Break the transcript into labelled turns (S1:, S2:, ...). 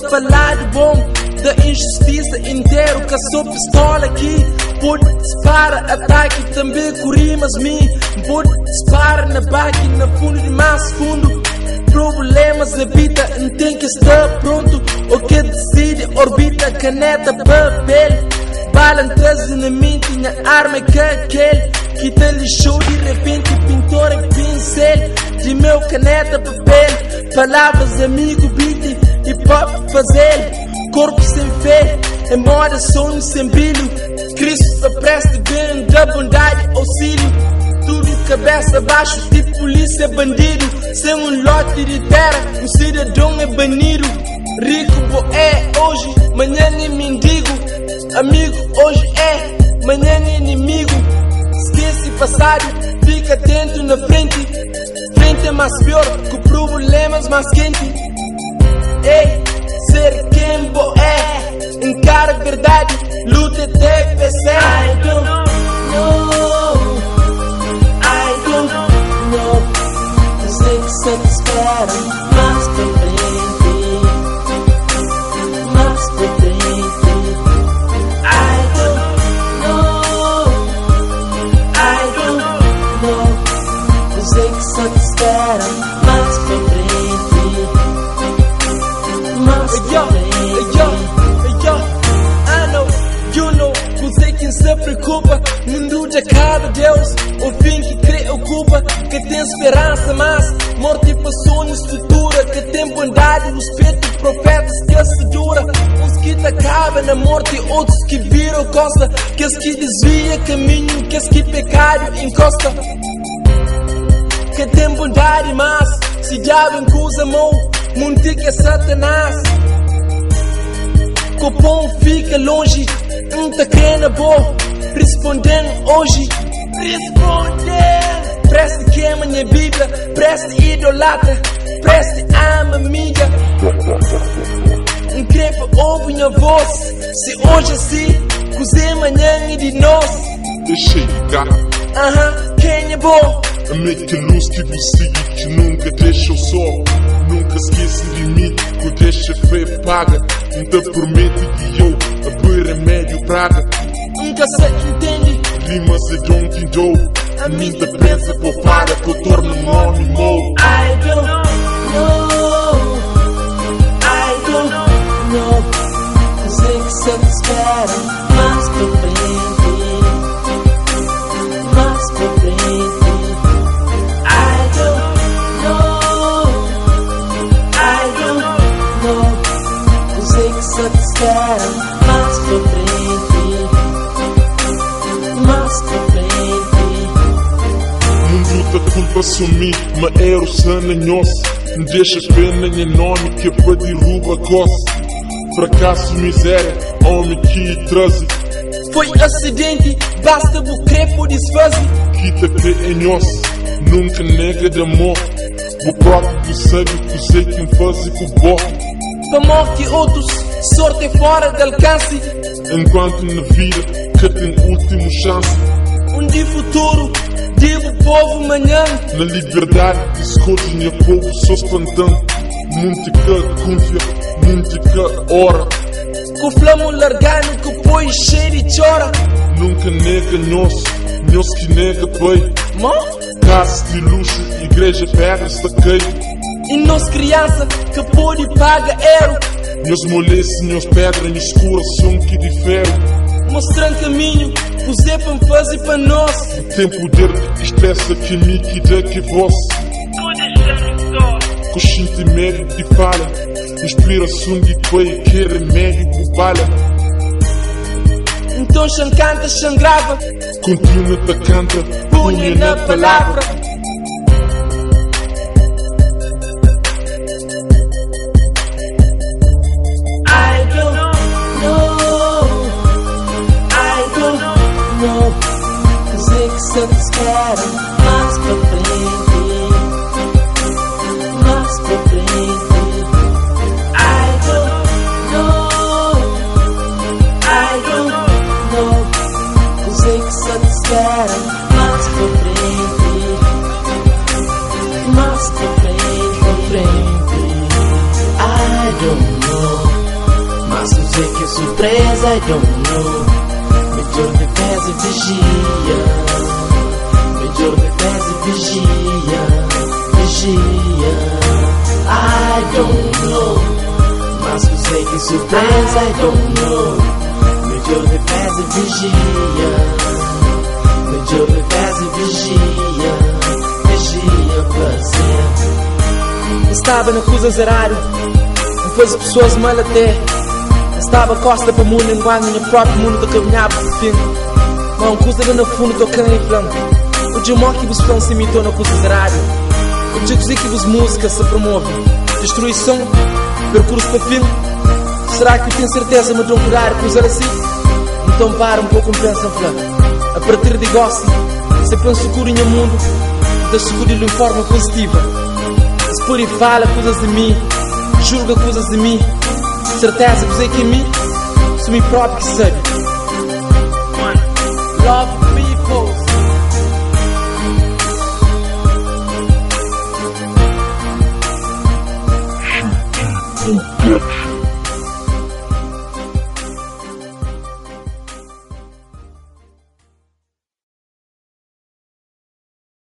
S1: falar de bom, da injustiça inteiro, que a sua pistola aqui pode disparar ataque, também corri, mas mim pode disparar na baque, na fundo de mais fundo. Problemas na vida, não tem que estar pronto. O que decide, orbita, caneta, papel. Bala traz na mente, na arma que aquele que te lixou de repente, pintor em pincel. De meu caneta, papel, palavras, amigo, beat, hip hop, fazer. Corpo sem fé, em moda, sonho sem brilho. Cristo presta bem da bondade, auxílio. Tudo de cabeça abaixo, tipo polícia bandido. Sem um lote de terra, um cidadão é banido. Rico é hoje, manhã é mendigo. Amigo hoje é, manhã é inimigo. Esquece passado, fica atento na frente. Frente é mais pior, com problemas mais quente. Ei, ser quem é, encara a verdade, luta até vencer. I don't know, I don't know. Eu sei que você te espera mais pra frente, mais pra frente. I don't know, I don't know. Eu sei que você te espera mais pra frente, mais pra frente. I know, you know, com sei quem se preocupa. Mundo de cada Deus, o fim que preocupa. Que tem esperança, mas morte para sonhos futura. Que tem bondade, respeito, profetas que se dura. Uns que te acabam na morte, outros que viram costa. Que os que desvia caminho, que os que pecado encosta. Que tem bondade, mas se diabo encusa a mão, mundo que é Satanás. Que o pão fica longe, não tá crendo bom. Respondendo hoje, respondendo. Preste queima minha Bíblia, preste idolatra, preste ama amiga. Increpa ouve minha voz, se hoje assim, cozer amanhã e de nós.
S2: Deixei ligar,
S1: Quem é bom?
S2: a meia luz que você que nunca deixa o sol. Nunca esquece de mim, que deixa fé paga. Não te promete que eu abrir remédio praga.
S1: Nunca se entende,
S2: Rimas é don't know. A mim te pensa por fora que eu torno um animal.
S1: I don't know, I don't know. Eu sei que você te espera mais pra frente, mais pra frente. I don't know, I don't know. Eu sei que você te espera mais pra frente, mais pra frente.
S2: Mundo da culpa sumi, mas era o sananhoso. Me deixa pena em nome que é para derrubar coça. Fracasso, miséria, homem que traz.
S1: Foi acidente, basta o crepo desfazer.
S2: Quita crê em nós, nunca nega de amor. O próprio que sabe que sei quem faz com o bom.
S1: Para morte outros, sorte fora de alcance.
S2: Enquanto na vida que tem última chance.
S1: Um dia futuro, digo povo manhã.
S2: Na liberdade, escolhe minha povo, sou espantando. Muito que confia, muito que ora.
S1: Com flamo largando, que põe cheio de chora.
S2: Nunca nega nós que nega pai. Casa de luxo, igreja pega saqueio.
S1: E nós criança, que pode pagar euro.
S2: Nós molece, nós pedra, nós coração que difere.
S1: Mostrando caminho, o Zé para fazer para nós.
S2: Tem poder que expressa que me que dá que voz. Com sentimento de falha, inspiração de pai que remédio por bala.
S1: Então chan canta, chan grava,
S2: continua a canta, punha na palavra.
S1: I don't know, I don't know. Eu sei que você te espera mais pra frente, mais pra frente. I don't know, I don't know. Eu sei que você te espera mais pra frente. surpresa, I don't know. Major defesa e vigia, Major defesa e vigia, vigia, I don't know. Mas eu sei que surpresa, I don't know. Major defesa e vigia, Major defesa e vigia, vigia prazer. Estava na coisa zerário, depois as pessoas mal até. Estava costa para o mundo, enquanto no próprio mundo eu caminhava por fim. Mas um coisa no fundo tocando em plano. O dia que vos plano se imitou na coisa zerário. O dia que vos música se promove. Destruição, percurso para fim. Será que eu tenho certeza de me curar e cruzar assim? Então para um pouco e pensa em plano. A partir de gosto, se penso seguro em mundo, deixo seguro de forma positiva. Se por aí fala coisas de mim, julga coisas de mim. Certeza que usei que em mim sou mim próprio que sabe. Love people.